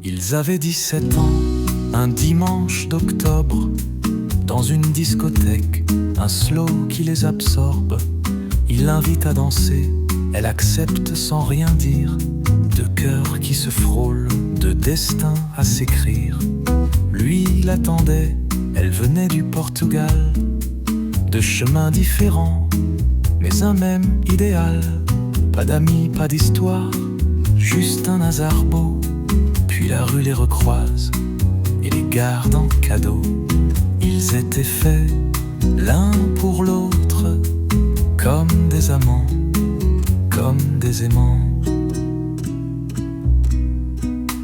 Ils avaient 17 ans, un dimanche d'octobre, dans une discothèque, un slow qui les absorbe. Il l'invite à danser, elle accepte sans rien dire. Deux cœurs qui se frôlent, deux destins à s'écrire. Lui l'attendait, elle venait du Portugal. Deux chemins différents, mais un même idéal. Pas d'amis, pas d'histoire, juste un hasard beau. Puis la rue les recroise et les garde en cadeau. Ils étaient faits l'un pour l'autre, comme des amants, comme des aimants.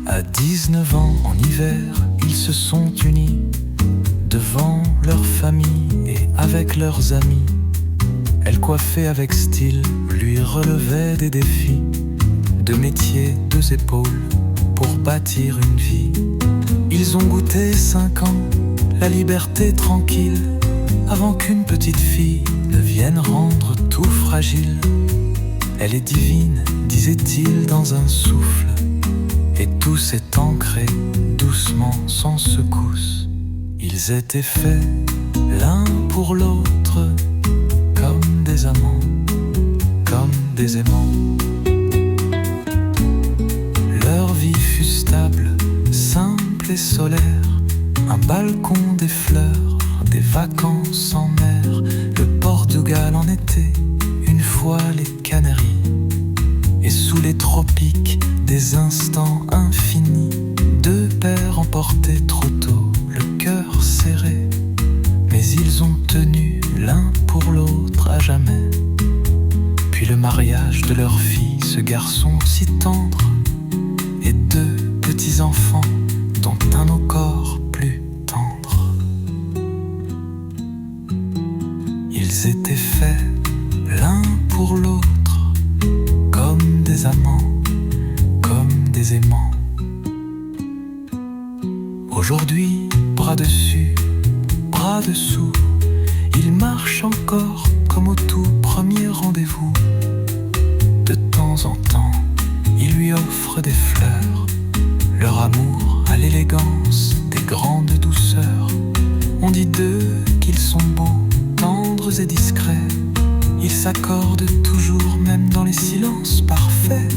À 19 ans, en hiver, ils se sont unis devant leur famille et avec leurs amis. Elle coiffait avec style, lui relevait des défis. Deux métiers, deux épaules, pour bâtir une vie. Ils ont goûté 5 ans, la liberté tranquille, avant qu'une petite fille ne vienne rendre tout fragile. Elle est divine, disait-il dans un souffle, et tout s'est ancré doucement, sans secousse. Ils étaient faits l'un pour l'autre, comme des amants, comme des aimants. Leur vie fut stable, simple et solaire. Un balcon, des fleurs, des vacances en mer. Le Portugal en été, une fois les Canaries. Et sous les tropiques, des instants infinis. Deux pères emportés trop tôt, le cœur serré. Mais ils ont tenu l'un pour l'autre à jamais. Puis le mariage de leur fille, ce garçon si tendre. Et deux petits-enfants, dont un au corps plus tendre. Ils étaient faits l'un pour l'autre, comme des amants, comme des aimants. Aujourd'hui, bras dessus, bras dessous, ils marchent encore comme au tout premier rendez-vous. De temps en temps, il lui offre des fleurs. Leur amour a l'élégance des grandes douceurs. On dit d'eux qu'ils sont beaux, tendres et discrets. Ils s'accordent toujours, même dans les silences parfaits.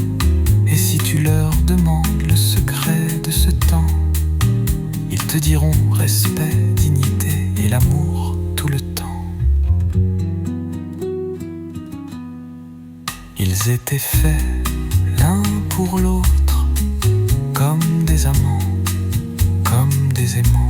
Et si tu leur demandes le secret de ce temps, ils te diront respect, dignité et l'amour tout le temps. Ils étaient faits l'un pour l'autre, comme des amants, comme des aimants.